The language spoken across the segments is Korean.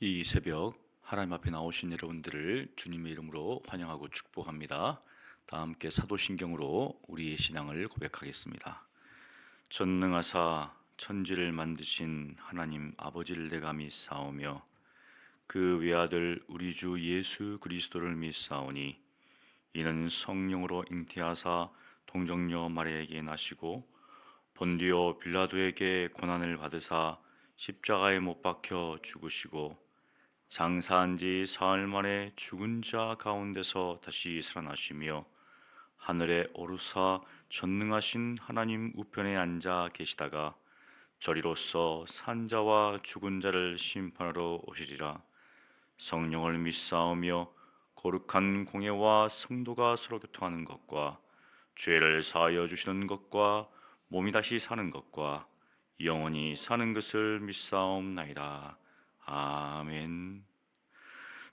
이 새벽 하나님 앞에 나오신 여러분들을 주님의 이름으로 환영하고 축복합니다. 다 함께 사도신경으로 우리의 신앙을 고백하겠습니다. 전능하사 천지를 만드신 하나님 아버지를 내가 믿사오며 그 외아들 우리 주 예수 그리스도를 믿사오니 이는 성령으로 잉태하사 동정녀 마리아에게 나시고 본디오 빌라도에게 고난을 받으사 십자가에 못 박혀 죽으시고 장사한 지 사흘 만에 죽은 자 가운데서 다시 살아나시며 하늘에 오르사 전능하신 하나님 우편에 앉아 계시다가 저리로서 산자와 죽은 자를 심판하러 오시리라. 성령을 믿사오며 거룩한 공예와 성도가 서로 교통하는 것과 죄를 사하여 주시는 것과 몸이 다시 사는 것과 영원히 사는 것을 믿사옵나이다. 아멘.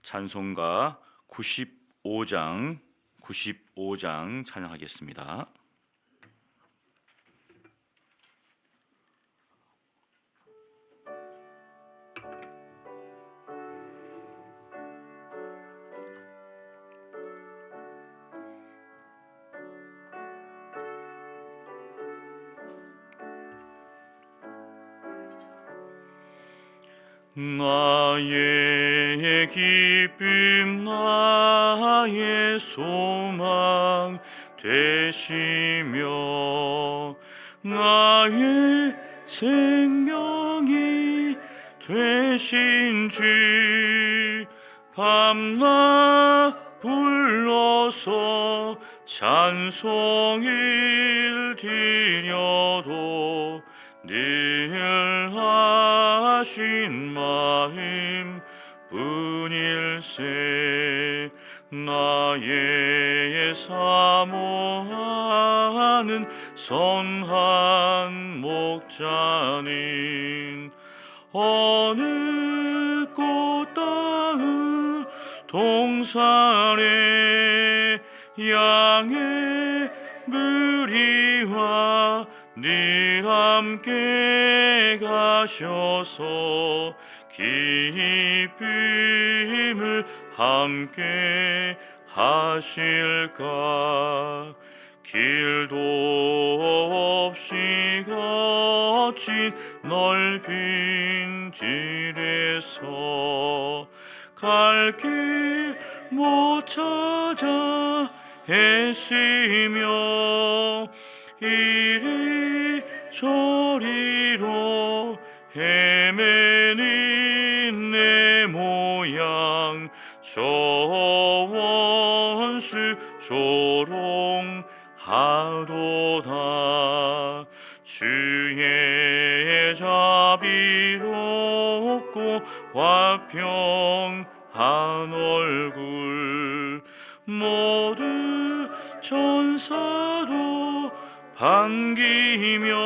찬송가 95장 찬양하겠습니다. 나의 기쁨 나의 소망 되시며 나의 생명이 되신 주 밤낮 불러서 찬송을 드려도 늘 하신 마음 뿐일세. 나의 사모하는 선한 목자는 어느 꽃다운 동산에 양의 무리와 늘 함께 가셔서 기쁨을 함께 하실까. 길도 없이 거친 넓은 길에서 갈 길 못 찾아 애쓰며 이리저리로 헤매는 내 모양 저 원수 조롱하도다. 주의 자비롭고 화평한 얼굴 모두 천사도 반기며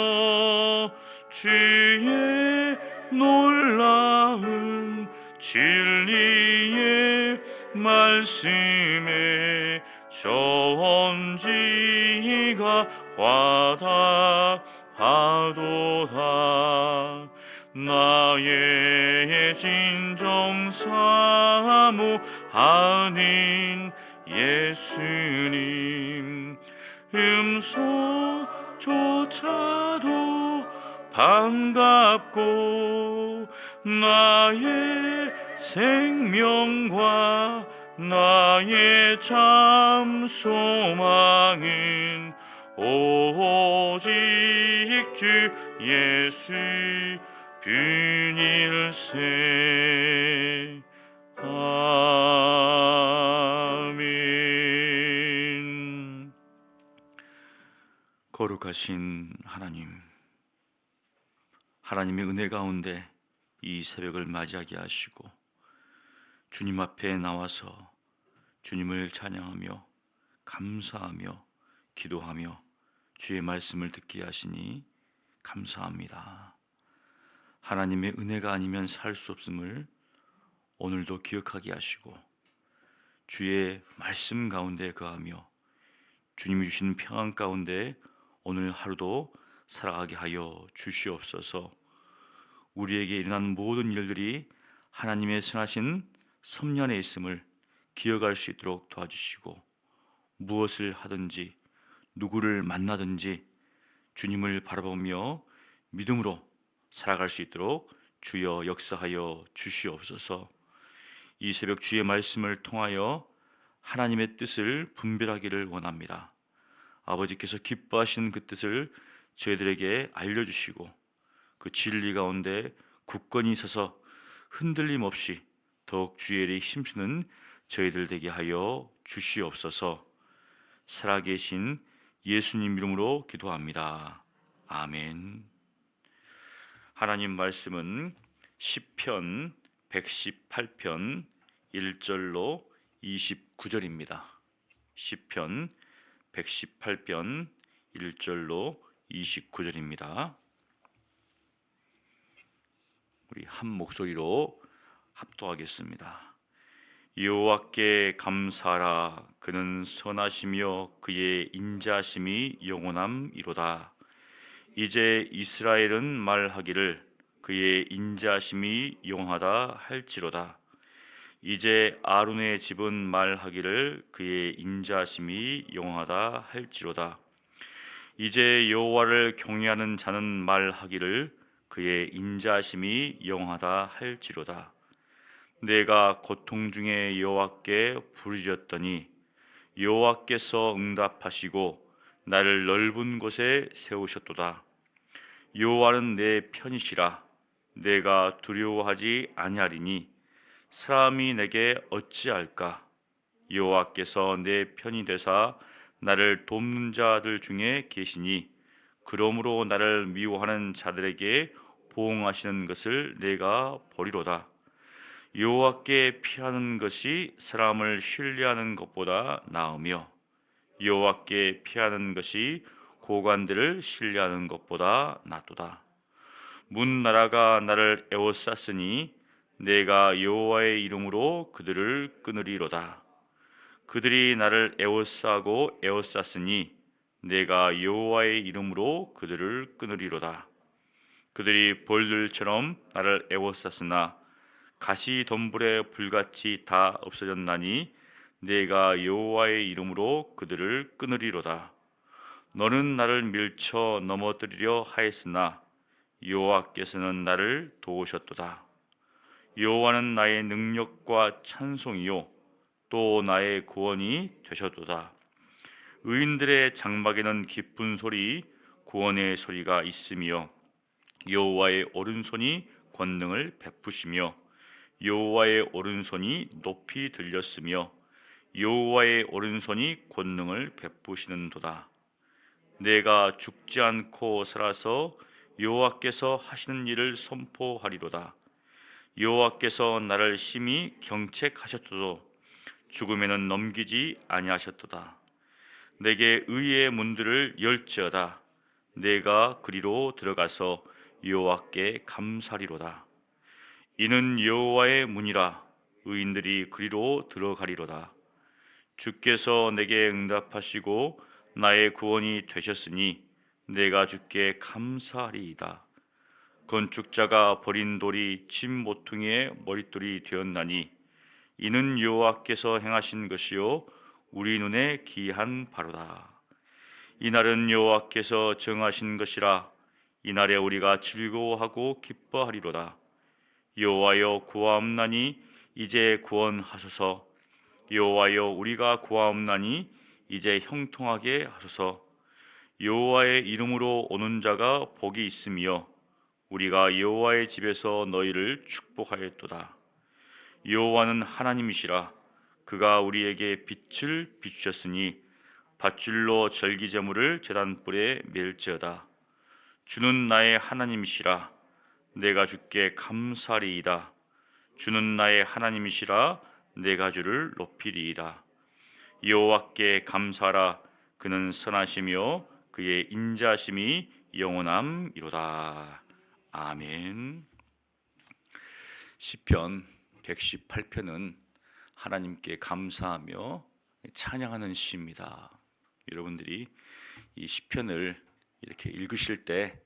주의 놀라운 진리의 말씀에 전지가 화답하도다. 나의 진정 사모하는 예수님 음성조차도 반갑고 나의 생명과 나의 참 소망은 오직 주 예수 뿐일세. 아멘. 거룩하신 하나님의 은혜 가운데 이 새벽을 맞이하게 하시고 주님 앞에 나와서 주님을 찬양하며 감사하며 기도하며 주의 말씀을 듣게 하시니 감사합니다. 하나님의 은혜가 아니면 살 수 없음을 오늘도 기억하게 하시고 주의 말씀 가운데 거하며 주님이 주신 평안 가운데 오늘 하루도 살아가게 하여 주시옵소서. 우리에게 일어난 모든 일들이 하나님의 선하신 섭리 안에 있음을 기억할 수 있도록 도와주시고, 무엇을 하든지 누구를 만나든지 주님을 바라보며 믿음으로 살아갈 수 있도록 주여 역사하여 주시옵소서. 이 새벽 주의 말씀을 통하여 하나님의 뜻을 분별하기를 원합니다. 아버지께서 기뻐하시는 그 뜻을 저희들에게 알려주시고, 그 진리 가운데 굳건히 서서 흔들림 없이 더욱 주의 일에 힘쓰는 저희들 되게 하여 주시옵소서. 살아계신 예수님 이름으로 기도합니다. 아멘. 하나님 말씀은 시편 118편 1절로 29절입니다. 시편 118편 1절로 29절입니다. 우리 한 목소리로 합독하겠습니다. 여호와께 감사하라. 그는 선하시며 그의 인자심이 영원함이로다. 이제 이스라엘은 말하기를 그의 인자심이 영하다 할지로다. 이제 아론의 집은 말하기를 그의 인자심이 영하다 할지로다. 이제 여호와를 경외하는 자는 말하기를 그의 인자심이 영하다 할지로다. 내가 고통 중에 여호와께 부르짖었더니 여호와께서 응답하시고 나를 넓은 곳에 세우셨도다. 여호와는 내 편이시라. 내가 두려워하지 아니하리니 사람이 내게 어찌할까? 여호와께서 내 편이 되사 나를 돕는 자들 중에 계시니 그러므로 나를 미워하는 자들에게 보응하시는 것을 내가 보리로다. 여호와께 피하는 것이 사람을 신뢰하는 것보다 나으며 여호와께 피하는 것이 고관들을 신뢰하는 것보다 낫도다. 문나라가 나를 에워쌌으니 내가 여호와의 이름으로 그들을 끊으리로다. 그들이 나를 에워싸고 에워쌌으니 내가 여호와의 이름으로 그들을 끊으리로다. 그들이 벌들처럼 나를 에워쌌으나 가시덤불에 불같이 다 없어졌나니 내가 여호와의 이름으로 그들을 끊으리로다. 너는 나를 밀쳐 넘어뜨리려 하였으나 여호와께서는 나를 도우셨도다. 여호와는 나의 능력과 찬송이요 또 나의 구원이 되셨도다. 의인들의 장막에는 기쁜 소리, 구원의 소리가 있으며 여호와의 오른손이 권능을 베푸시며 여호와의 오른손이 높이 들렸으며 여호와의 오른손이 권능을 베푸시는도다. 내가 죽지 않고 살아서 여호와께서 하시는 일을 선포하리로다. 여호와께서 나를 심히 경책하셨도다. 죽음에는 넘기지 아니하셨도다. 내게 의의 문들을 열지어다. 내가 그리로 들어가서 여호와께 감사리로다. 이는 여호와의 문이라. 의인들이 그리로 들어가리로다. 주께서 내게 응답하시고 나의 구원이 되셨으니 내가 주께 감사하리이다. 건축자가 버린 돌이 집 모퉁이의 머릿돌이 되었나니 이는 여호와께서 행하신 것이요 우리 눈에 기이한 바로다. 이날은 여호와께서 정하신 것이라. 이날에 우리가 즐거워하고 기뻐하리로다. 여호와여 구하옵나니 이제 구원하소서. 여호와여 우리가 구하옵나니 이제 형통하게 하소서. 여호와의 이름으로 오는 자가 복이 있으며 우리가 여호와의 집에서 너희를 축복하였도다. 여호와는 하나님이시라. 그가 우리에게 빛을 비추셨으니 밧줄로 절기제물을 제단불에 멜지어다. 주는 나의 하나님이시라. 내가 주께 감사리이다. 주는 나의 하나님이시라. 내가 주를 높이리이다. 여호와께 감사하라. 그는 선하시며 그의 인자심이 영원함이로다. 아멘. 시편 118편은 하나님께 감사하며 찬양하는 시입니다. 여러분들이 이 시편을 이렇게 읽으실 때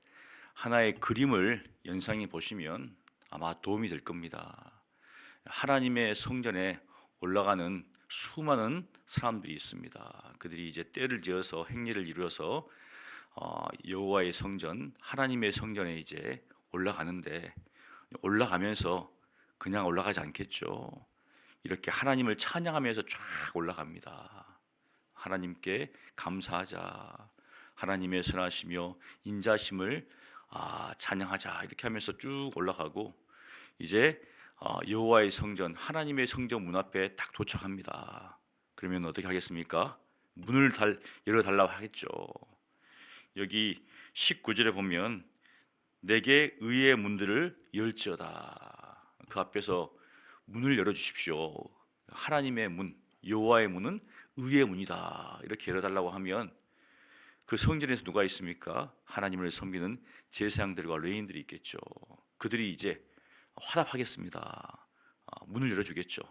하나의 그림을 연상해 보시면 아마 도움이 될 겁니다. 하나님의 성전에 올라가는 수많은 사람들이 있습니다. 그들이 이제 때를 지어서 행례를 이루어서 여호와의 성전, 하나님의 성전에 이제 올라가는데, 올라가면서 그냥 올라가지 않겠죠. 이렇게 하나님을 찬양하면서 쫙 올라갑니다. 하나님께 감사하자, 하나님의 선하시며 인자심을 찬양하자, 이렇게 하면서 쭉 올라가고, 이제 여호와의 성전, 하나님의 성전 문 앞에 딱 도착합니다. 그러면 어떻게 하겠습니까? 문을 열어달라고 하겠죠. 여기 19절에 보면 내게 의의 문들을 열지어다. 그 앞에서 문을 열어주십시오. 하나님의 문, 여호와의 문은 의의 문이다. 이렇게 열어달라고 하면 그 성전에서 누가 있습니까? 하나님을 섬기는 제사장들과 레위인들이 있겠죠. 그들이 이제 화답하겠습니다. 문을 열어주겠죠.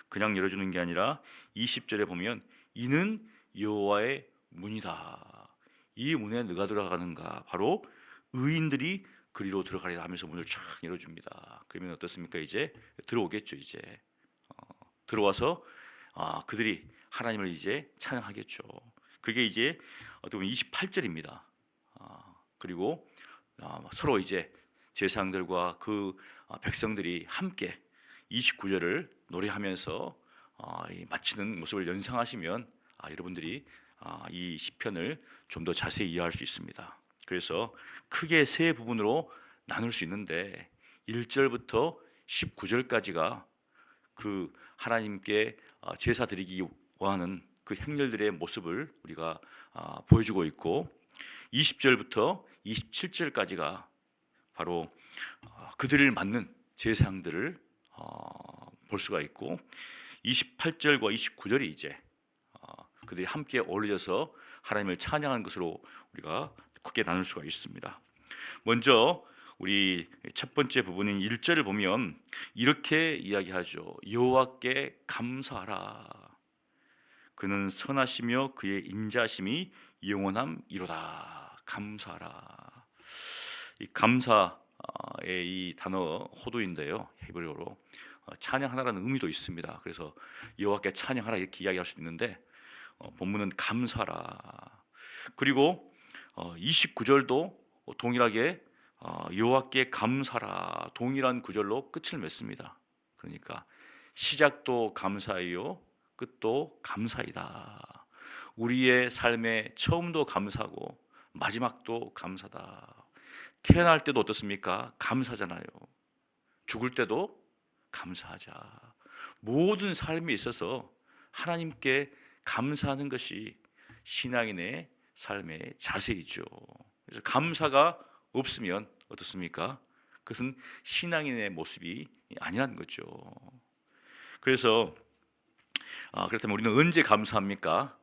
그냥 열어주는 게 아니라 20절에 보면 이는 여호와의 문이다. 이 문에 누가 들어가는가? 바로 의인들이 그리로 들어가리라 하면서 문을 쫙 열어줍니다. 그러면 어떻습니까? 이제 들어오겠죠. 이제 들어와서 그들이 하나님을 이제 찬양하겠죠. 그게 이제 어떻게 보면 28절입니다. 그리고 서로 이제 제사장들과 그 백성들이 함께 29절을 노래하면서 마치는 모습을 연상하시면 여러분들이 이 시편을 좀 더 자세히 이해할 수 있습니다. 그래서 크게 세 부분으로 나눌 수 있는데 1절부터 19절까지가 그 하나님께 제사 드리기 원하는 그 행렬들의 모습을 우리가 보여주고 있고, 20절부터 27절까지가 바로 그들을 맞는 제사장들을 볼 수가 있고, 28절과 29절이 이제 그들이 함께 어울려서 하나님을 찬양하는 것으로 우리가 크게 나눌 수가 있습니다. 먼저 우리 첫 번째 부분인 1절을 보면 이렇게 이야기하죠. 여호와께 감사하라. 그는 선하시며 그의 인자심이 영원함이로다. 감사하라. 이 감사의 이 단어 호두인데요, 히브리어로 찬양하라는 의미도 있습니다. 그래서 여호와께 찬양하라 이렇게 이야기할 수도 있는데 본문은 감사라. 그리고 29절도 동일하게 여호와께 감사라, 동일한 구절로 끝을 맺습니다. 그러니까 시작도 감사이요 끝도 감사이다. 우리의 삶의 처음도 감사고 마지막도 감사다. 태어날 때도 어떻습니까? 감사잖아요. 죽을 때도 감사하자. 모든 삶에 있어서 하나님께 감사하는 것이 신앙인의 삶의 자세이죠. 그래서 감사가 없으면 어떻습니까? 그것은 신앙인의 모습이 아니라는 거죠. 그래서 그렇다면 우리는 언제 감사합니까?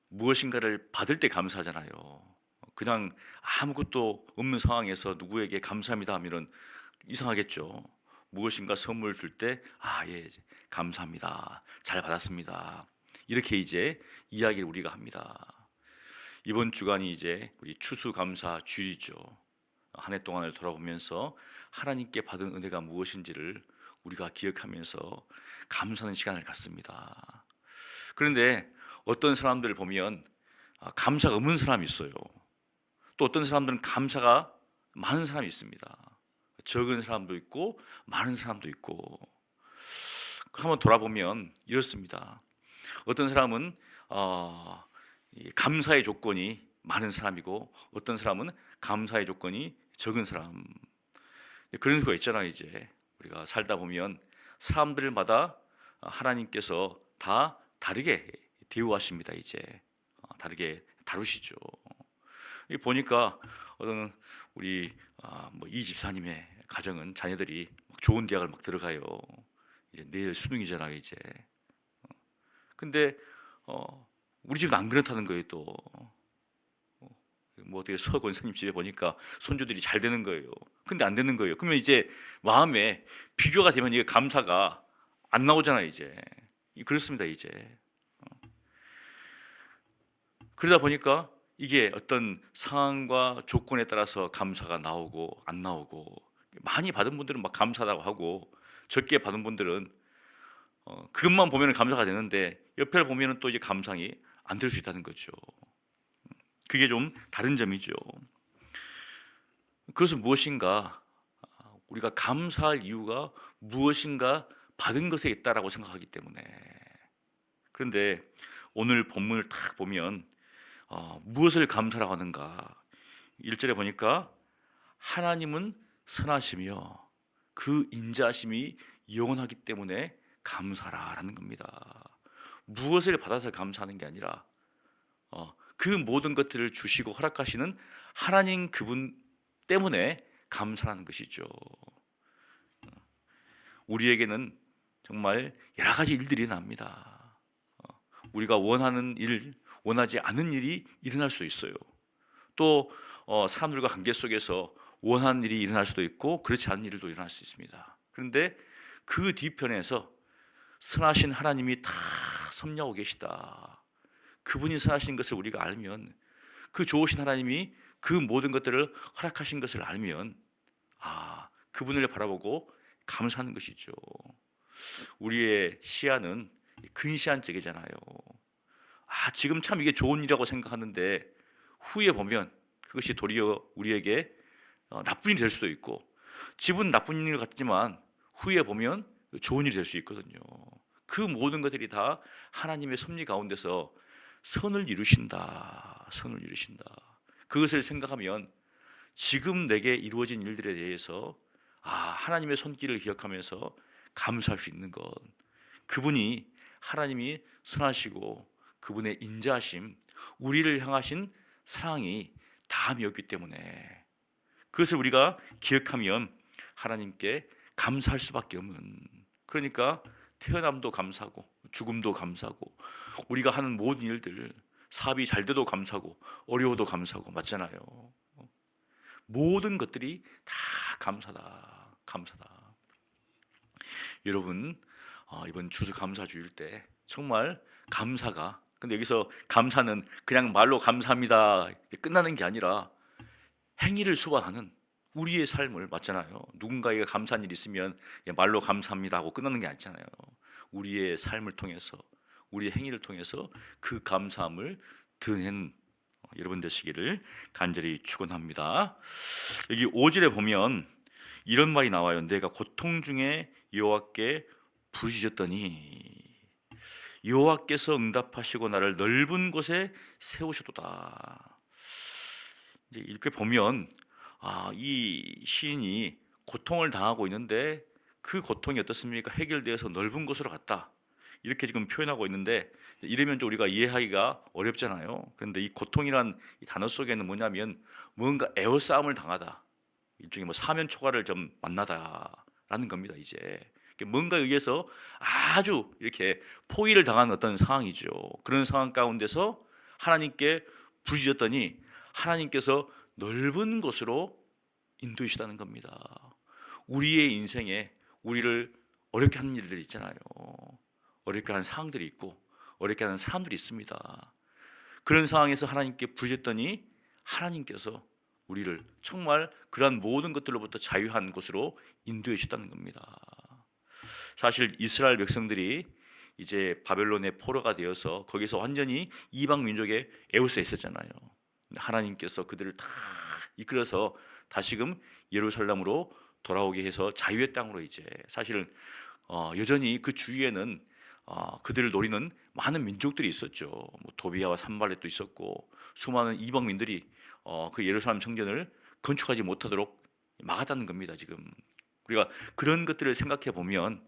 무엇인가를 받을 때 감사하잖아요. 그냥 아무것도 없는 상황에서 누구에게 감사합니다 하면 이상하겠죠. 무엇인가 선물 줄 때 예, 감사합니다, 잘 받았습니다, 이렇게 이제 이야기를 우리가 합니다. 이번 주간이 이제 우리 추수감사 주일이죠. 한 해 동안을 돌아보면서 하나님께 받은 은혜가 무엇인지를 우리가 기억하면서 감사하는 시간을 갖습니다. 그런데 어떤 사람들을 보면 감사가 없는 사람이 있어요. 또 어떤 사람들은 감사가 많은 사람이 있습니다. 적은 사람도 있고 많은 사람도 있고. 한번 돌아보면 이렇습니다. 어떤 사람은 감사의 조건이 많은 사람이고 어떤 사람은 감사의 조건이 적은 사람. 그런 수가 있잖아요. 이제 우리가 살다 보면 사람들마다 하나님께서 다 다르게 대우하십니다. 이제 다르게 다루시죠. 보니까 어떤 우리 이 집사님의 가정은 자녀들이 좋은 대학을 막 들어가요. 이제 내일 수능이잖아요. 이제 근데 우리 집은 안 그렇다는 거예요. 또 어떻게 서 권사님 집에 보니까 손주들이 잘 되는 거예요. 근데 안 되는 거예요. 그러면 이제 마음에 비교가 되면 이게 감사가 안 나오잖아요. 이제 그렇습니다. 이제 그러다 보니까 이게 어떤 상황과 조건에 따라서 감사가 나오고 안 나오고, 많이 받은 분들은 막 감사하다고 하고 적게 받은 분들은 그것만 보면 감사가 되는데 옆에를 보면 또 이제 감상이 안 될 수 있다는 거죠. 그게 좀 다른 점이죠. 그것은 무엇인가? 우리가 감사할 이유가 무엇인가 받은 것에 있다라고 생각하기 때문에. 그런데 오늘 본문을 딱 보면 무엇을 감사라고 하는가? 1절에 보니까 하나님은 선하시며 그 인자하심이 영원하기 때문에 감사라라는 겁니다. 무엇을 받아서 감사하는 게 아니라 그 모든 것들을 주시고 허락하시는 하나님 그분 때문에 감사하는 것이죠. 우리에게는 정말 여러 가지 일들이 납니다. 우리가 원하는 일, 원하지 않은 일이 일어날 수도 있어요. 또 사람들과 관계 속에서 원하는 일이 일어날 수도 있고 그렇지 않은 일도 일어날 수 있습니다. 그런데 그 뒤편에서 선하신 하나님이 다 섭리하고 계시다. 그분이 선하신 것을 우리가 알면, 그 좋으신 하나님이 그 모든 것들을 허락하신 것을 알면 그분을 바라보고 감사하는 것이죠. 우리의 시야는 근시안적이잖아요. 지금 참 이게 좋은 일이라고 생각하는데 후에 보면 그것이 도리어 우리에게 나쁜 일이 될 수도 있고, 지분 나쁜 일 같지만 후에 보면 좋은 일이 될 수 있거든요. 그 모든 것들이 다 하나님의 섭리 가운데서 선을 이루신다. 선을 이루신다. 그것을 생각하면 지금 내게 이루어진 일들에 대해서 하나님의 손길을 기억하면서 감사할 수 있는 것, 그분이 하나님이 선하시고 그분의 인자하심, 우리를 향하신 사랑이 다함이었기 때문에 그것을 우리가 기억하면 하나님께 감사할 수밖에 없는, 그러니까 태어남도 감사하고 죽음도 감사하고 우리가 하는 모든 일들, 사업이 잘 돼도 감사하고 어려워도 감사하고, 맞잖아요. 모든 것들이 다 감사다. 감사다. 여러분 이번 추수감사주일 때 정말 감사가, 근데 여기서 감사는 그냥 말로 감사합니다 끝나는 게 아니라 행위를 수반하는 우리의 삶을, 맞잖아요. 누군가에게 감사한 일이 있으면 말로 감사합니다 하고 끝나는 게 아니잖아요. 우리의 삶을 통해서, 우리의 행위를 통해서 그 감사함을 드러내는 여러분 되시기를 간절히 축원합니다. 여기 5절에 보면 이런 말이 나와요. 내가 고통 중에 여호와께 부르짖었더니 여호와께서 응답하시고 나를 넓은 곳에 세우셨도다. 이제 이렇게 보면 이 시인이 고통을 당하고 있는데 그 고통이 어떻습니까? 해결되어서 넓은 곳으로 갔다. 이렇게 지금 표현하고 있는데 이러면 좀 우리가 이해하기가 어렵잖아요. 그런데 이 고통이란 이 단어 속에는 뭐냐면 뭔가 에워싸움을 당하다, 일종의 사면 초가를 좀 만나다라는 겁니다. 이제 뭔가에 의해서 아주 이렇게 포위를 당한 어떤 상황이죠. 그런 상황 가운데서 하나님께 부르짖었더니 하나님께서 넓은 곳으로 인도하시다는 겁니다. 우리의 인생에 우리를 어렵게 하는 일들이 있잖아요. 어렵게 하는 상황들이 있고 어렵게 하는 사람들이 있습니다. 그런 상황에서 하나님께 부르짖더니 하나님께서 우리를 정말 그러한 모든 것들로부터 자유한 곳으로 인도해 주셨다는 겁니다. 사실 이스라엘 백성들이 이제 바벨론의 포로가 되어서 거기서 완전히 이방 민족의 에워싸여 있었잖아요. 하나님께서 그들을 다 이끌어서 다시금 예루살렘으로 돌아오게 해서 자유의 땅으로, 이제 사실은 여전히 그 주위에는 그들을 노리는 많은 민족들이 있었죠. 도비아와 산발렛도 있었고 수많은 이방민들이 그 예루살렘 성전을 건축하지 못하도록 막았다는 겁니다. 지금 우리가 그런 것들을 생각해 보면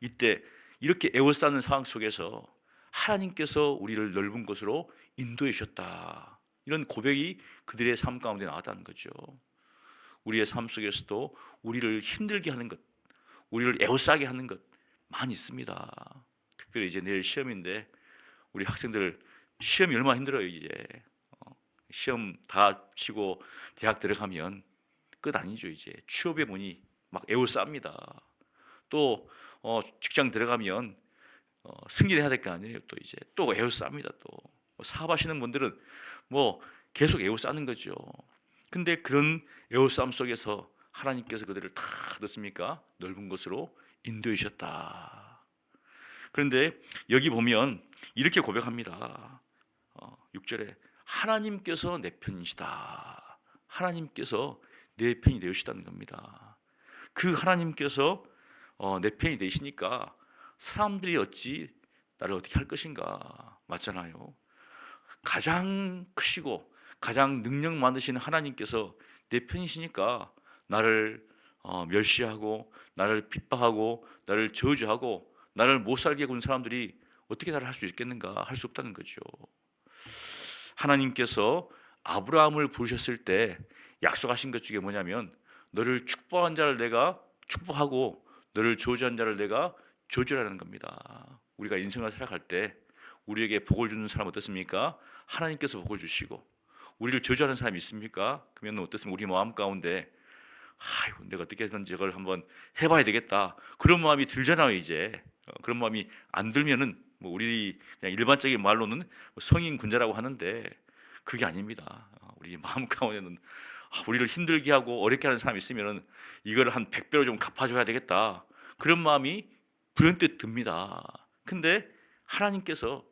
이때 이렇게 에워싸는 상황 속에서 하나님께서 우리를 넓은 곳으로 인도해 주셨다, 이런 고백이 그들의 삶 가운데 나왔다는 거죠. 우리의 삶 속에서도 우리를 힘들게 하는 것, 우리를 에워싸게 하는 것 많이 있습니다. 특별히 이제 내일 시험인데 우리 학생들 시험이 얼마나 힘들어요. 이제 시험 다 치고 대학 들어가면 끝 아니죠. 이제 취업의 문이 막 에워쌉니다. 또 직장 들어가면 승진해야 될 거 아니에요. 또 이제 또 에워쌉니다. 또 사업하시는 분들은 계속 에워싸는 거죠. 근데 그런 에워싸움 속에서 하나님께서 그들을 다 어떻습니까? 넓은 곳으로 인도해 주셨다. 그런데 여기 보면 이렇게 고백합니다. 6절에 하나님께서 내 편이시다. 하나님께서 내 편이 되시다는 겁니다. 그 하나님께서 내 편이 되시니까 사람들이 어찌 나를 어떻게 할 것인가. 맞잖아요. 가장 크시고 가장 능력 많으신 하나님께서 내 편이시니까 나를 멸시하고 나를 핍박하고 나를 저주하고 나를 못 살게 군 사람들이 어떻게 나를 할 수 있겠는가? 할 수 없다는 거죠. 하나님께서 아브라함을 부르셨을 때 약속하신 것 중에 뭐냐면 너를 축복한 자를 내가 축복하고 너를 저주한 자를 내가 저주라는 겁니다. 우리가 인생을 살아갈 때 우리에게 복을 주는 사람 어떻습니까? 하나님께서 복을 주시고 우리를 저주하는 사람이 있습니까? 그러면 어떻습니까? 우리 마음 가운데 아이고 내가 어떻게든지 이걸 한번 해봐야 되겠다 그런 마음이 들잖아요. 이제 그런 마음이 안 들면은 뭐 우리 그냥 일반적인 말로는 성인 군자라고 하는데 그게 아닙니다. 우리 마음 가운데는 우리를 힘들게 하고 어렵게 하는 사람이 있으면은 이걸 한 100배로 좀 갚아줘야 되겠다 그런 마음이 불현듯 듭니다. 근데 하나님께서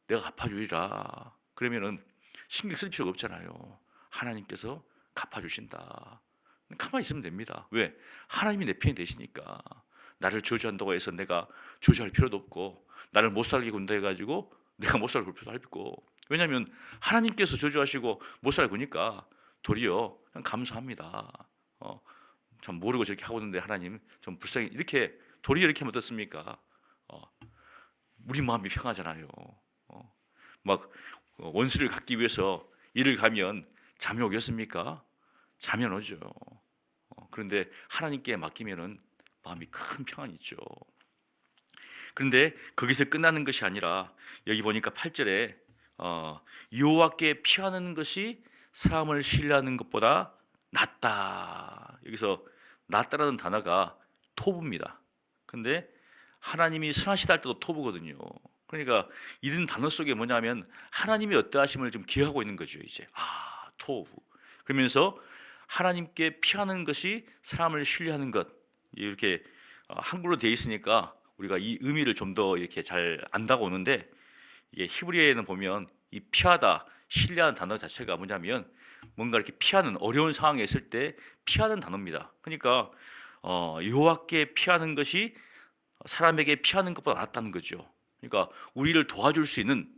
내가 갚아주리라 그러면은 신경 쓸 필요가 없잖아요. 하나님께서 갚아주신다. 가만히 있으면 됩니다. 왜? 하나님이 내 편이 되시니까. 나를 저주한다고 해서 내가 저주할 필요도 없고 나를 못 살게 군다 해가지고 내가 못 살게 굴 필요도 없고 왜냐하면 하나님께서 저주하시고 못 살게 구니까 도리어 그냥 감사합니다. 참 모르고 저렇게 하고 있는데 하나님 좀 불쌍히 이렇게 도리어 이렇게 하면 어떻습니까? 우리 마음이 평하잖아요. 막 원수를 갚기 위해서 일을 가면 잠이 오겠습니까? 잠이 안 오죠. 그런데 하나님께 맡기면은 마음이 큰 평안이 있죠. 그런데 거기서 끝나는 것이 아니라 여기 보니까 8절에 여호와께 피하는 것이 사람을 신뢰하는 것보다 낫다. 여기서 낫다라는 단어가 토부입니다. 근데 하나님이 선하시다 할 때도 토부거든요. 그러니까 이런 단어 속에 뭐냐면 하나님이 어떠하심을 좀 기억하고 있는 거죠. 이제 토부. 그러면서 하나님께 피하는 것이 사람을 신뢰하는 것 이렇게 한글로 되어 있으니까 우리가 이 의미를 좀 더 이렇게 잘 안다고 오는데 이게 히브리어에는 보면 이 피하다 신뢰하는 단어 자체가 뭐냐면 뭔가 이렇게 피하는 어려운 상황에 있을 때 피하는 단어입니다. 그러니까 여호와께 피하는 것이 사람에게 피하는 것보다 낫다는 거죠. 그러니까 우리를 도와줄 수 있는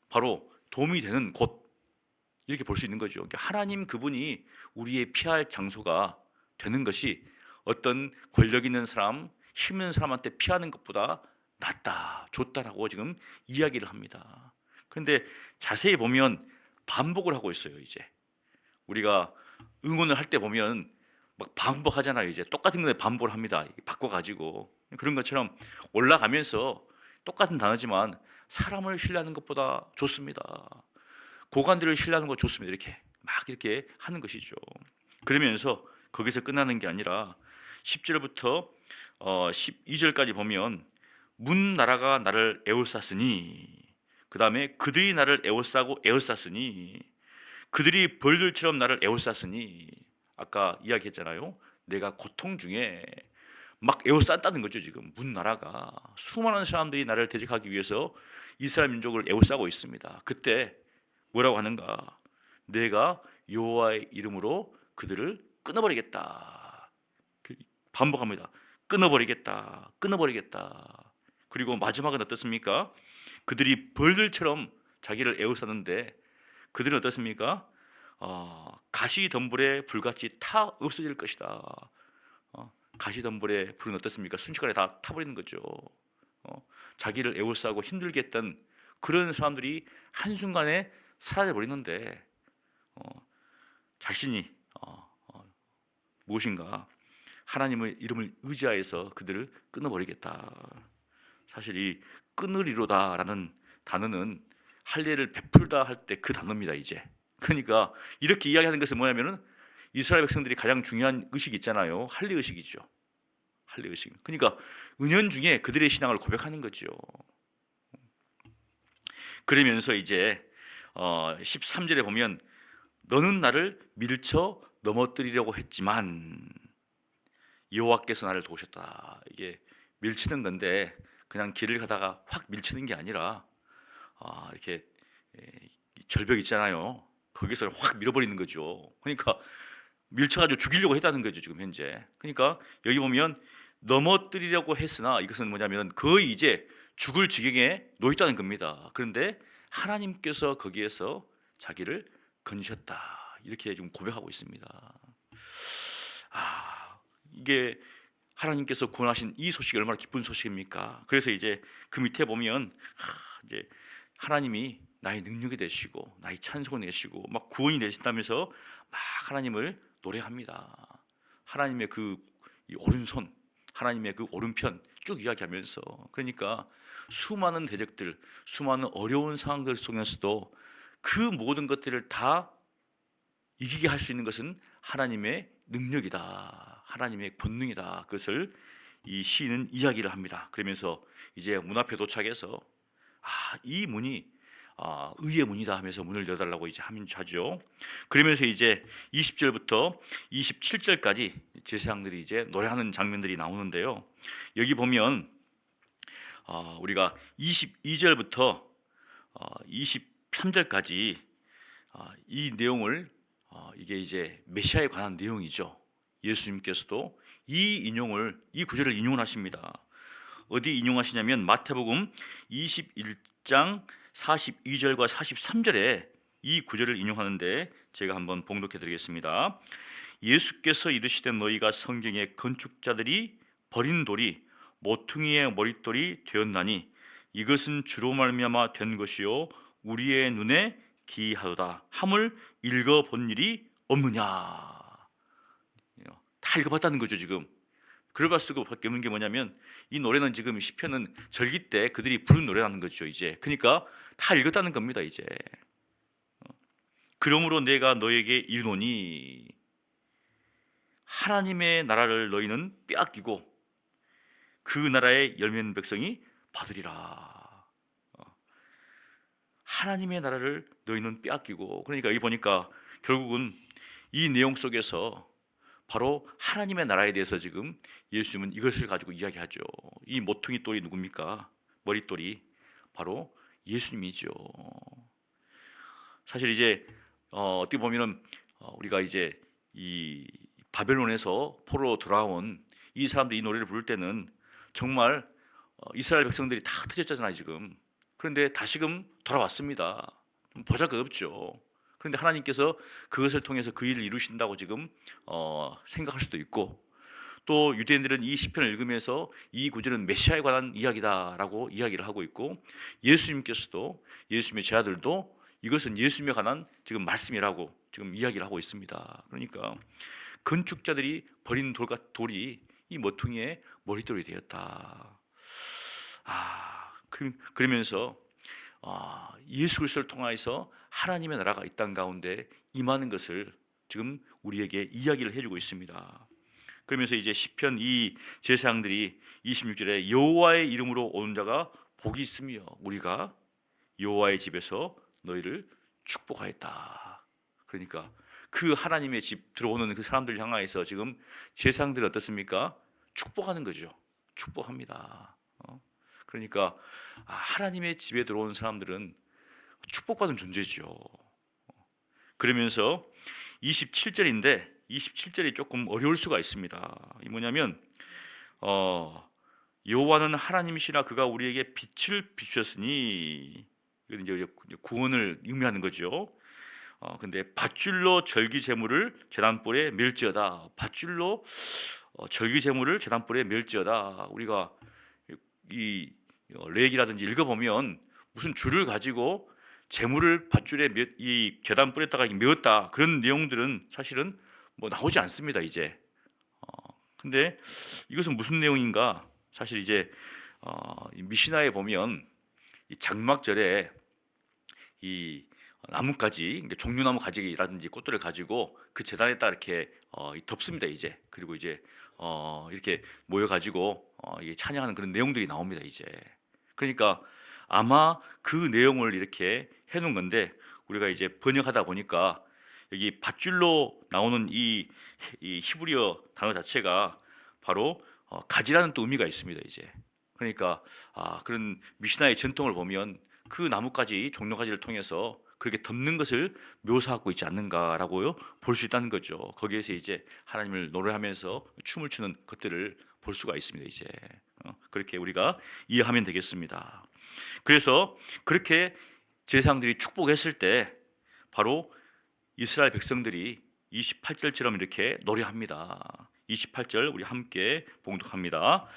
바로 도움이 되는 곳 이렇게 볼 수 있는 거죠. 그러니까 하나님 그분이 우리의 피할 장소가 되는 것이 어떤 권력 있는 사람, 힘 있는 사람한테 피하는 것보다 낫다, 좋다라고 지금 이야기를 합니다. 그런데 자세히 보면 반복을 하고 있어요. 이제 우리가 응원을 할 때 보면 막 반복하잖아요. 이제 똑같은 건데 반복을 합니다. 바꿔가지고 그런 것처럼 올라가면서 똑같은 단어지만 사람을 신뢰하는 것보다 좋습니다. 고관들을 신뢰하는 거 좋습니다. 이렇게 막 이렇게 하는 것이죠. 그러면서 거기서 끝나는 게 아니라 10절부터 12절까지 보면 문 나라가 나를 에워쌌으니 그 다음에 그들이 나를 에워싸고 에워쌌으니 그들이 벌들처럼 나를 에워쌌으니 아까 이야기했잖아요. 내가 고통 중에 막 에워쌌다는 거죠. 지금 문 나라가 수많은 사람들이 나를 대적하기 위해서 이스라엘 민족을 에워싸고 있습니다. 그때 뭐라고 하는가? 내가 여호와의 이름으로 그들을 끊어버리겠다. 반복합니다. 끊어버리겠다. 끊어버리겠다. 그리고 마지막은 어떻습니까? 그들이 벌들처럼 자기를 에워쌌는데 그들은 어떻습니까? 가시덤불에 불같이 타 없어질 것이다. 가시덤불에 불은 어떻습니까? 순식간에 다 타버리는 거죠. 자기를 에워싸고 힘들게 했던 그런 사람들이 한순간에 사라져 버리는데 자신이 무엇인가 하나님의 이름을 의지하여서 그들을 끊어버리겠다. 사실 이 끊으리로다라는 단어는 할례를 베풀다 할 때 그 단어입니다. 이제 그러니까 이렇게 이야기하는 것은 뭐냐면은 이스라엘 백성들이 가장 중요한 의식이 있잖아요. 할례 의식이죠. 할례 의식. 그러니까 은연중에 그들의 신앙을 고백하는 거죠. 그러면서 이제 13절에 보면 너는 나를 밀쳐 넘어뜨리려고 했지만 여호와께서 나를 도우셨다. 이게 밀치는 건데 그냥 길을 가다가 확 밀치는 게 아니라 이렇게 절벽 있잖아요. 거기서 확 밀어버리는 거죠. 그러니까 밀쳐가지고 죽이려고 했다는 거죠, 지금 현재. 그러니까 여기 보면 넘어뜨리려고 했으나 이것은 뭐냐면 거의 이제 죽을 지경에 놓였다는 겁니다. 그런데 하나님께서 거기에서 자기를 건지셨다. 이렇게 지금 고백하고 있습니다. 이게 하나님께서 구원하신 이 소식이 얼마나 기쁜 소식입니까? 그래서 이제 그 밑에 보면 이제 하나님이 나의 능력이 되시고 나의 찬송을 내시고 막 구원이 되신다면서 막 하나님을 노래합니다. 하나님의 이 오른손, 하나님의 그 오른편 쭉 이야기하면서, 그러니까 수많은 대적들, 수많은 어려운 상황들 속에서도 그 모든 것들을 다 이기게 할 수 있는 것은 하나님의 능력이다, 하나님의 권능이다. 그것을 이 시인은 이야기를 합니다. 그러면서 이제 문 앞에 도착해서 이 문이 의의 문이다 하면서 문을 열달라고 이제 하죠. 그러면서 이제 20절부터 27절까지 제사장들이 이제 노래하는 장면들이 나오는데요. 여기 보면 우리가 22절부터 23절까지 이 내용을 이게 이제 메시아에 관한 내용이죠. 예수님께서도 이 구절을 인용을 하십니다. 어디 인용하시냐면 마태복음 21장 42절과 43절에 이 구절을 인용하는데 제가 한번 봉독해 드리겠습니다. 예수께서 이르시되 너희가 성경에 건축자들이 버린 돌이 모퉁이의 머릿돌이 되었나니 이것은 주로 말미암아 된 것이요 우리의 눈에 기이하도다 함을 읽어본 일이 없느냐. 다 읽어봤다는 거죠. 지금 그럴 수밖에 없는 게 뭐냐면 이 노래는 지금 시편은 절기 때 그들이 부른 노래라는 거죠. 이제 그러니까 다 읽었다는 겁니다. 이제 그러므로 내가 너에게 이르노니 하나님의 나라를 너희는 빼앗기고 그 나라의 열매는 백성이 받으리라. 하나님의 나라를 너희는 빼앗기고, 그러니까 여기 보니까 결국은 이 내용 속에서 바로 하나님의 나라에 대해서 지금 예수님은 이것을 가지고 이야기하죠. 이 모퉁이 돌이 누굽니까? 머릿돌이 바로 예수님이죠. 사실 이제 어떻게 보면은 우리가 이제 이 바벨론에서 포로로 돌아온 이 사람들이 이 노래를 부를 때는 정말 이스라엘 백성들이 다 흩어졌잖아요 지금. 그런데 다시금 돌아왔습니다. 보잘것없죠. 그런데 하나님께서 그것을 통해서 그 일을 이루신다고 지금 생각할 수도 있고, 또 유대인들은 이 시편을 읽으면서 이 구절은 메시아에 관한 이야기다라고 이야기를 하고 있고, 예수님께서도 예수님의 제자들도 이것은 예수님에 관한 지금 말씀이라고 지금 이야기를 하고 있습니다. 그러니까 건축자들이 버린 돌이 이 모퉁이의 머릿돌이 되었다. 그러면서 예수 그리스도를 통하여서 하나님의 나라가 이 땅 가운데 임하는 것을 지금 우리에게 이야기를 해주고 있습니다. 그러면서 이제 시편 이 제사장들이 26절에 여호와의 이름으로 오는 자가 복이 있으며 우리가 여호와의 집에서 너희를 축복하였다. 그러니까 그 하나님의 집 들어오는 그 사람들 향하여서 지금 제사장들은 어떻습니까? 축복하는 거죠. 축복합니다. 그러니까 하나님의 집에 들어온 사람들은 축복받은 존재죠. 그러면서 27절인데 27절이 조금 어려울 수가 있습니다. 이 뭐냐면 여호와는 하나님이시라 그가 우리에게 빛을 비추셨으니, 이건 이제 구원을 의미하는 거죠. 근데 밧줄로 절기 제물을 제단불에 멜지어다. 밧줄로 절기 제물을 제단불에 멜지어다. 우리가 이 레기라든지 읽어보면 무슨 줄을 가지고 제물을 밧줄에 이 제단불에다가 메었다 그런 내용들은 사실은 뭐 나오지 않습니다 이제. 근데 이것은 무슨 내용인가? 사실 이제 이 미시나에 보면 이 장막절에 이 나뭇가지, 그러니까 종려나무 가지라든지 꽃들을 가지고 그 제단에다 이렇게 덮습니다 이제. 그리고 이제 이렇게 모여 가지고 찬양하는 그런 내용들이 나옵니다 이제. 그러니까 아마 그 내용을 이렇게 해놓은 건데 우리가 이제 번역하다 보니까 여기 밧줄로 나오는 이 히브리어 단어 자체가 바로 가지라는 또 의미가 있습니다. 이제 그러니까 그런 미시나의 전통을 보면 그 나뭇가지 종려가지를 통해서 그렇게 덮는 것을 묘사하고 있지 않는가라고요 볼 수 있다는 거죠. 거기에서 이제 하나님을 노래하면서 춤을 추는 것들을 볼 수가 있습니다. 이제 그렇게 우리가 이해하면 되겠습니다. 그래서 그렇게 제사장들이 축복했을 때 바로 이스라엘 백성들이 28절처럼 이렇게 노래합니다. 28절 우리 함께 봉독합니다.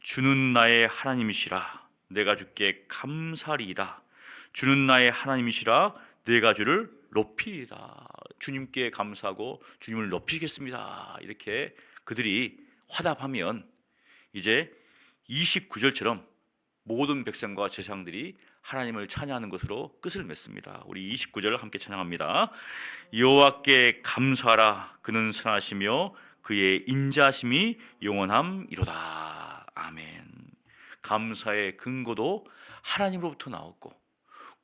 주는 나의 하나님이시라 내가 주께 감사리이다. 주는 나의 하나님이시라 내가 주를 높이리이다. 주님께 감사하고 주님을 높이겠습니다. 이렇게 그들이 화답하면 이제 29절처럼 모든 백성과 제사장들이 하나님을 찬양하는 것으로 끝을 맺습니다. 우리 29절을 함께 찬양합니다. 여호와께 감사하라 그는 선하시며 그의 인자하심이 영원함이로다. 아멘. 감사의 근거도 하나님으로부터 나왔고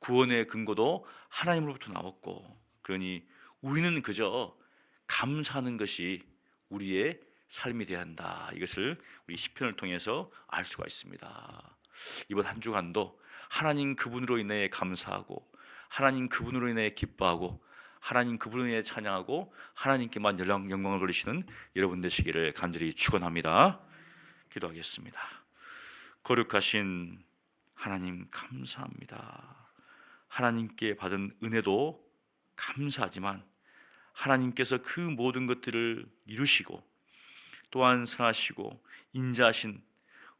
구원의 근거도 하나님으로부터 나왔고 그러니 우리는 그저 감사하는 것이 우리의 삶이 되어야 한다. 이것을 우리 시편을 통해서 알 수가 있습니다. 이번 한 주간도 하나님 그분으로 인해 감사하고 하나님 그분으로 인해 기뻐하고 하나님 그분으로 인해 찬양하고 하나님께만 영광을 돌리시는 여러분 되시기를 간절히 축원합니다. 기도하겠습니다. 거룩하신 하나님 감사합니다. 하나님께 받은 은혜도 감사하지만 하나님께서 그 모든 것들을 이루시고 또한 선하시고 인자하신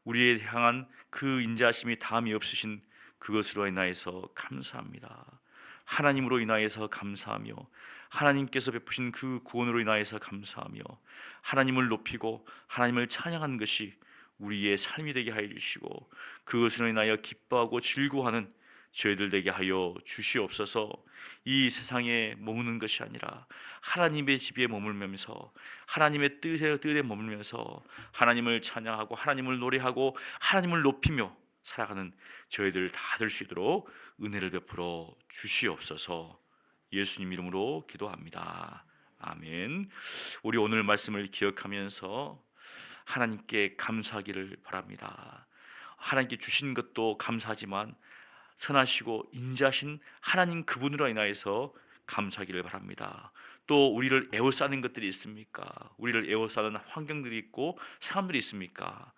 우리에 향한 그 인자하심이 다함이 없으신 그것으로 인하여서 감사합니다. 하나님으로 인하여서 감사하며 하나님께서 베푸신 그 구원으로 인하여서 감사하며 하나님을 높이고 하나님을 찬양하는 것이 우리의 삶이 되게 하여 주시고 그것으로 인하여 기뻐하고 즐거워하는 저희들 되게 하여 주시옵소서. 이 세상에 머무는 것이 아니라 하나님의 집에 머물면서 하나님의 뜻에 머물면서 하나님을 찬양하고 하나님을 노래하고 하나님을 높이며 살아가는 저희들 다 될 수 있도록 은혜를 베풀어 주시옵소서. 예수님 이름으로 기도합니다. 아멘. 우리 오늘 말씀을 기억하면서 하나님께 감사하기를 바랍니다. 하나님께 주신 것도 감사하지만 선하시고 인자하신 하나님 그분으로 인하여서 감사하기를 바랍니다. 또 우리를 에워싸는 것들이 있습니까? 우리를 에워싸는 환경들이 있고 사람들이 있습니까?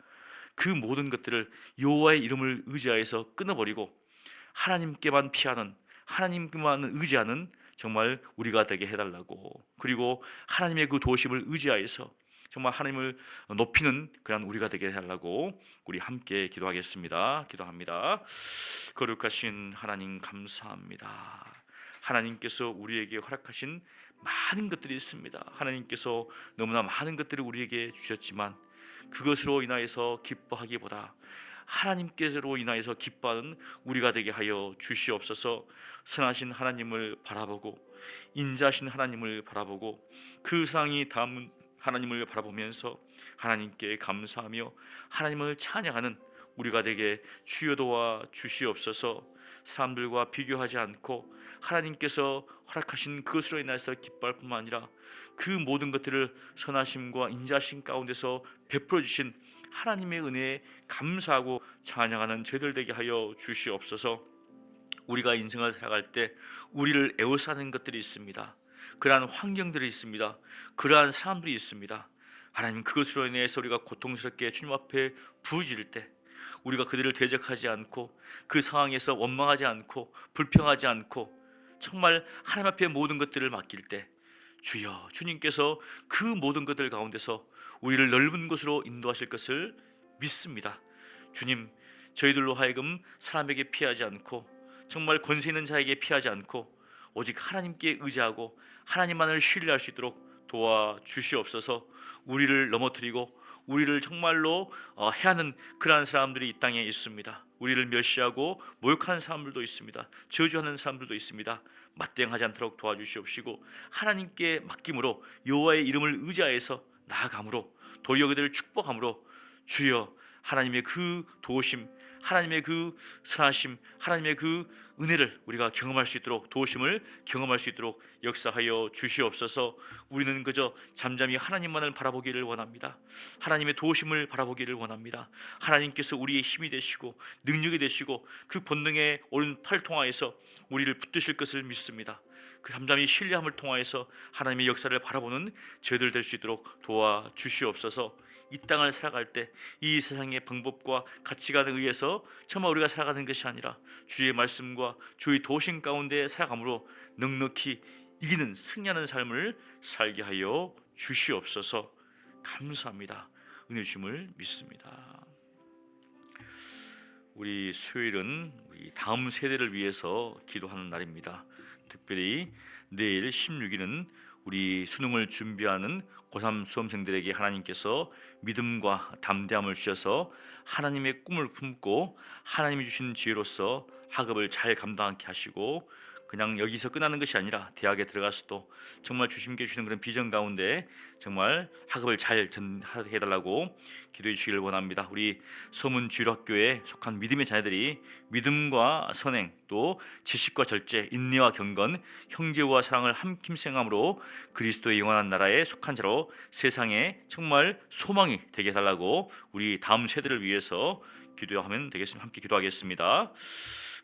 그 모든 것들을 여호와의 이름을 의지하여서 끊어버리고 하나님께만 피하는 하나님께만 의지하는 정말 우리가 되게 해달라고 그리고 하나님의 그 도우심을 의지하여서 정말 하나님을 높이는 그런 우리가 되게 해달라고 우리 함께 기도하겠습니다. 기도합니다. 거룩하신 하나님 감사합니다. 하나님께서 우리에게 허락하신 많은 것들이 있습니다. 하나님께서 너무나 많은 것들을 우리에게 주셨지만 그것으로 인하여서 기뻐하기보다 하나님께로 인하여서 기뻐하는 우리가 되게 하여 주시옵소서. 선하신 하나님을 바라보고 인자하신 하나님을 바라보고 그 상이 담은 하나님을 바라보면서 하나님께 감사하며 하나님을 찬양하는 우리가 되게 주여 도와 주시옵소서. 사람들과 비교하지 않고 하나님께서 허락하신 그것으로 인해서 기뻐할 뿐만 아니라 그 모든 것들을 선하심과 인자하심 가운데서 베풀어 주신 하나님의 은혜에 감사하고 찬양하는 저희들 되게 하여 주시옵소서. 우리가 인생을 살아갈 때 우리를 에워싸는 것들이 있습니다. 그러한 환경들이 있습니다. 그러한 사람들이 있습니다. 하나님 그것으로 인해서 우리가 고통스럽게 주님 앞에 부르짖을 때 우리가 그들을 대적하지 않고 그 상황에서 원망하지 않고 불평하지 않고 정말 하나님 앞에 모든 것들을 맡길 때 주여 주님께서 그 모든 것들 가운데서 우리를 넓은 곳으로 인도하실 것을 믿습니다. 주님 저희들로 하여금 사람에게 피하지 않고 정말 권세 있는 자에게 피하지 않고 오직 하나님께 의지하고 하나님만을 신뢰할 수 있도록 도와주시옵소서. 우리를 넘어뜨리고 우리를 정말로 해하는 그러한 사람들이 이 땅에 있습니다. 우리를 멸시하고 모욕하는 사람들도 있습니다. 저주하는 사람들도 있습니다. 맞대응하지 않도록 도와주시옵시고 하나님께 맡김으로 여호와의 이름을 의지하여서 나아감으로 도리어 그들을 축복함으로 주여 하나님의 그 도우심 하나님의 그 선하심, 하나님의 그 은혜를 우리가 경험할 수 있도록, 도우심을 경험할 수 있도록 역사하여 주시옵소서. 우리는 그저 잠잠히 하나님만을 바라보기를 원합니다. 하나님의 도우심을 바라보기를 원합니다. 하나님께서 우리의 힘이 되시고 능력이 되시고 그 본능의 오른팔 통하여서 우리를 붙드실 것을 믿습니다. 그 잠잠히 신뢰함을 통하여서 하나님의 역사를 바라보는 저희들 될 수 있도록 도와주시옵소서. 이 땅을 살아갈 때 이 세상의 방법과 가치관에 의해서 정말 우리가 살아가는 것이 아니라 주의 말씀과 주의 도심 가운데 살아감으로 넉넉히 이기는 승리하는 삶을 살게 하여 주시옵소서. 감사합니다. 은혜 주심을 믿습니다. 우리 수요일은 우리 다음 세대를 위해서 기도하는 날입니다. 특별히 내일 16일은 우리 수능을 준비하는 고3 수험생들에게 하나님께서 믿음과 담대함을 주셔서 하나님의 꿈을 품고 하나님이 주신 지혜로서 학업을 잘 감당하게 하시고, 그냥 여기서 끝나는 것이 아니라 대학에 들어가서도 정말 주님께 주시는 그런 비전 가운데 정말 학업을 잘 해달라고 기도해 주시기를 원합니다. 우리 서문주일학교에 속한 믿음의 자녀들이 믿음과 선행, 또 지식과 절제, 인내와 경건, 형제와 사랑을 함김생함으로 그리스도의 영원한 나라에 속한 자로 세상에 정말 소망이 되게 해달라고 우리 다음 세대를 위해서 기도하면 되겠습니다. 함께 기도하겠습니다.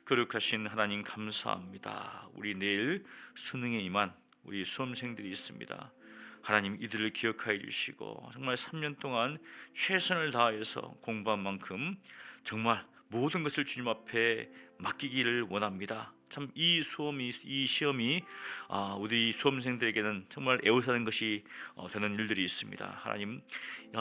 거룩하신 하나님 감사합니다. 우리 내일 수능에 임한 우리 수험생들이 있습니다. 하나님, 이들을 기억하여 주시고 정말 3년 동안 최선을 다해서 공부한 만큼 정말 모든 것을 주님 앞에 맡기기를 원합니다. 참 이 시험이 우리 수험생들에게는 정말 애워사는 것이 되는 일들이 있습니다. 하나님,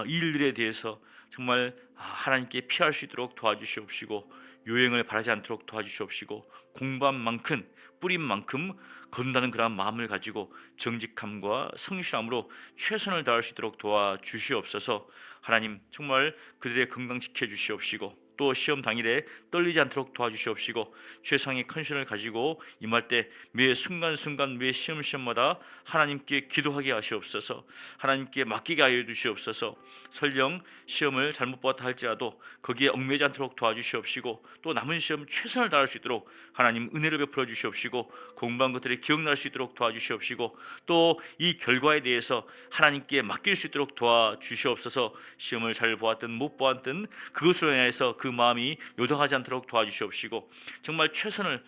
이 일들에 대해서 정말 하나님께 피할 수 있도록 도와주시옵시고, 요행을 바라지 않도록 도와주시옵시고, 공부한 만큼 뿌린 만큼 거둔다는 그런 마음을 가지고 정직함과 성실함으로 최선을 다할 수 있도록 도와주시옵소서. 하나님, 정말 그들의 건강 지켜주시옵시고, 또 시험 당일에 떨리지 않도록 도와주시옵시고, 최상의 컨디션을 가지고 임할 때 매 순간순간 매 시험마다 하나님께 기도하게 하시옵소서. 하나님께 맡기게 하여 주시옵소서. 설령 시험을 잘못 보았다 할지라도 거기에 얽매지 않도록 도와주시옵시고, 또 남은 시험 최선을 다할 수 있도록 하나님 은혜를 베풀어 주시옵시고, 공부한 것들이 기억날 수 있도록 도와주시옵시고, 또 이 결과에 대해서 하나님께 맡길 수 있도록 도와주시옵소서. 시험을 잘 보았든 못 보았든 그것으로 인해서 그 마음이 요동하지 않도록 도와주시옵시고, 정말 최선을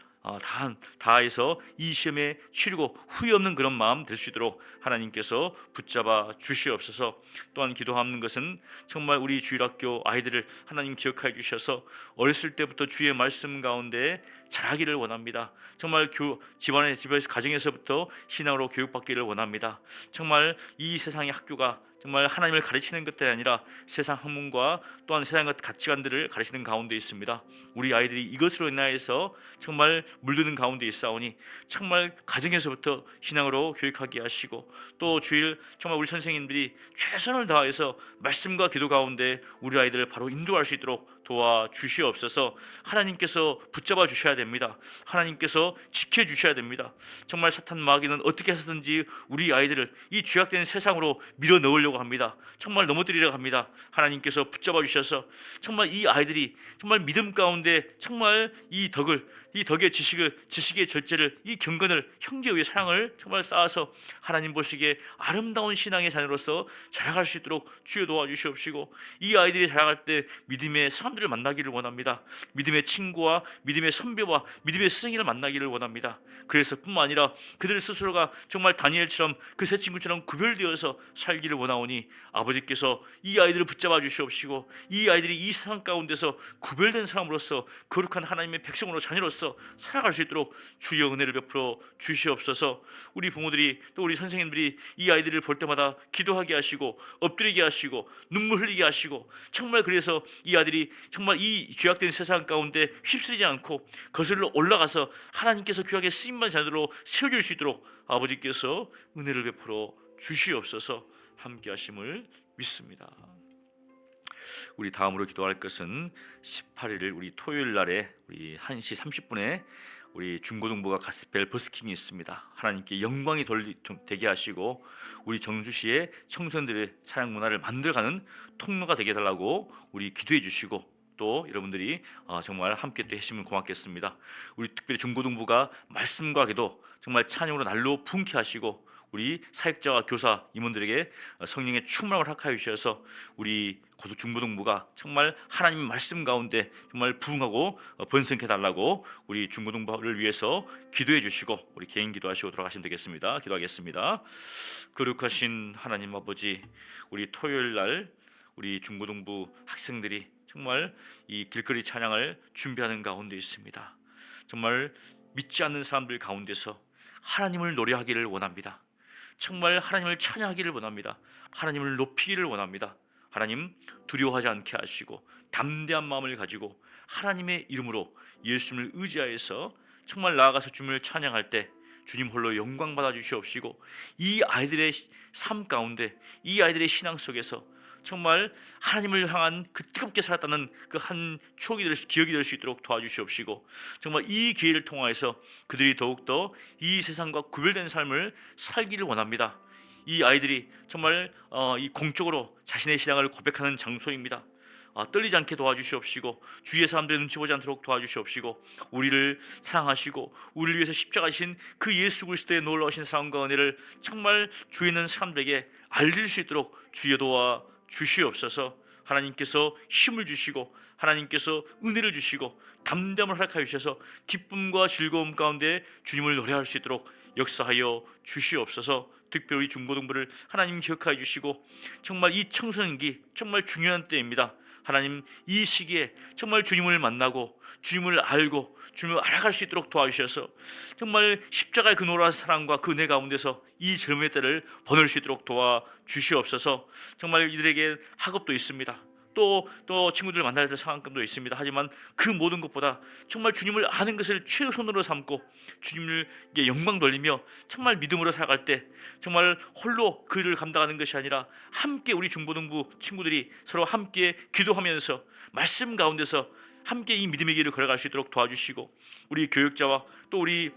다해서 이 시험에 치르고 후회 없는 그런 마음 될 수 있도록 하나님께서 붙잡아 주시옵소서. 또한 기도하는 것은 정말 우리 주일학교 아이들을 하나님 기억하여 주셔서 어렸을 때부터 주의 말씀 가운데 자라기를 원합니다. 정말 집에서 가정에서부터 신앙으로 교육받기를 원합니다. 정말 이 세상의 학교가 정말 하나님을 가르치는 것들이 아니라 세상 학문과 또한 세상의 가치관들을 가르치는 가운데 있습니다. 우리 아이들이 이것으로 인하여서 정말 물드는 가운데 있사오니 정말 가정에서부터 신앙으로 교육하게 하시고, 또 주일 정말 우리 선생님들이 최선을 다해서 말씀과 기도 가운데 우리 아이들을 바로 인도할 수 있도록 도와주시옵소서. 하나님께서 붙잡아 주셔야 됩니다. 하나님께서 지켜주셔야 됩니다. 정말 사탄 마귀는 어떻게 해서든지 우리 아이들을 이 죄악된 세상으로 밀어 넣으려고 합니다. 정말 넘어뜨리려고 합니다. 하나님께서 붙잡아 주셔서 정말 이 아이들이 정말 믿음 가운데 정말 이 덕의 지식의 절제를, 이 경건을, 형제의 사랑을 정말 쌓아서 하나님 보시기에 아름다운 신앙의 자녀로서 자라갈 수 있도록 주여 도와주시옵시고, 이 아이들이 자라갈 때 믿음의 사람들을 만나기를 원합니다. 믿음의 친구와 믿음의 선배와 믿음의 스승을 만나기를 원합니다. 그래서 뿐만 아니라 그들 스스로가 정말 다니엘처럼 그 세 친구처럼 구별되어서 살기를 원하오니, 아버지께서 이 아이들을 붙잡아 주시옵시고, 이 아이들이 이 세상 가운데서 구별된 사람으로서 거룩한 하나님의 백성으로 자녀로서 살아갈 수 있도록 주여 은혜를 베풀어 주시옵소서. 우리 부모들이 또 우리 선생님들이 이 아이들을 볼 때마다 기도하게 하시고 엎드리게 하시고 눈물 흘리게 하시고, 정말 그래서 이 아들이 정말 이 죄악된 세상 가운데 휩쓸리지 않고 거슬러 올라가서 하나님께서 귀하게 쓰임받은 자들로 세워질 수 있도록 아버지께서 은혜를 베풀어 주시옵소서. 함께 하심을 믿습니다. 우리 다음으로 기도할 것은 18일 우리 토요일 날에 우리 1시 30분에 우리 중고등부가 가스펠 버스킹이 있습니다. 하나님께 영광이 되게 하시고 우리 정주시의 청소년들의 찬양 문화를 만들어가는 통로가 되게 해달라고 우리 기도해 주시고, 또 여러분들이 정말 함께 또 해주시면 고맙겠습니다. 우리 특별히 중고등부가 말씀과 기도 정말 찬양으로 날로 분케 하시고 우리 사역자와 교사 임원들에게 성령의 충만함을 허락하여 주셔서 우리 고등 중고등부가 정말 하나님의 말씀 가운데 정말 부흥하고 번성해 달라고 우리 중고등부를 위해서 기도해 주시고 우리 개인 기도하시고 돌아가시면 되겠습니다. 기도하겠습니다. 거룩하신 하나님 아버지, 우리 토요일 날 우리 중고등부 학생들이 정말 이 길거리 찬양을 준비하는 가운데 있습니다. 정말 믿지 않는 사람들 가운데서 하나님을 노래하기를 원합니다. 정말 하나님을 찬양하기를 원합니다. 하나님을 높이기를 원합니다. 하나님 두려워하지 않게 하시고 담대한 마음을 가지고 하나님의 이름으로 예수님을 의지하여서 정말 나아가서 주님을 찬양할 때 주님 홀로 영광 받아 주시옵시고 이 아이들의 삶 가운데 이 아이들의 신앙 속에서 정말 하나님을 향한 그 뜨겁게 살았다는 그 한 추억이 기억이 될 수 있도록 도와주시옵시고 정말 이 기회를 통하여서 그들이 더욱더 이 세상과 구별된 삶을 살기를 원합니다. 이 아이들이 정말 이 공적으로 자신의 신앙을 고백하는 장소입니다. 떨리지 않게 도와주시옵시고 주위의 사람들의 눈치 보지 않도록 도와주시옵시고 우리를 사랑하시고 우리를 위해서 십자가신 그 예수 그리스도의 놀라우신 사랑과 은혜를 정말 주위에 있는 사람들에게 알릴 수 있도록 주여 도와 주시옵소서. 하나님께서 힘을 주시고 하나님께서 은혜를 주시고 담대함을 허락하여 주셔서 기쁨과 즐거움 가운데 주님을 노래할 수 있도록 역사하여 주시옵소서. 특별히 중고등부를 하나님 기억하여 주시고 정말 이 청소년기 정말 중요한 때입니다. 하나님 이 시기에 정말 주님을 만나고 주님을 알고 주님을 알아갈 수 있도록 도와주셔서 정말 십자가의 그 노란 사랑과 그 은혜 가운데서 이 젊음의 때를 보낼 수 있도록 도와주시옵소서. 정말 이들에게 학업도 있습니다. 또 친구들 만나야 될 상황도 있습니다. 하지만 그 모든 것보다 정말 주님을 아는 것을 최우선으로 삼고 주님께 영광 돌리며 정말 믿음으로 살아갈 때 정말 홀로 그 일을 감당하는 것이 아니라 함께 우리 중고등부 친구들이 서로 함께 기도하면서 말씀 가운데서 함께 이 믿음의 길을 걸어갈 수 있도록 도와주시고 우리 교육자와 또 우리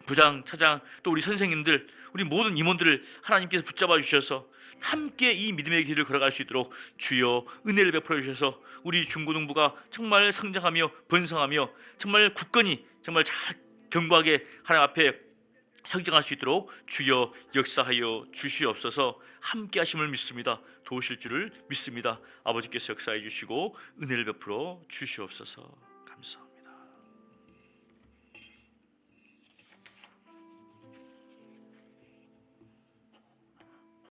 부장, 차장, 또 우리 선생님들, 우리 모든 임원들을 하나님께서 붙잡아 주셔서 함께 이 믿음의 길을 걸어갈 수 있도록 주여 은혜를 베풀어 주셔서 우리 중고등부가 정말 성장하며 번성하며 정말 굳건히 정말 잘 견고하게 하나님 앞에 성장할 수 있도록 주여 역사하여 주시옵소서. 함께 하심을 믿습니다. 도우실 줄을 믿습니다. 아버지께서 역사해 주시고 은혜를 베풀어 주시옵소서.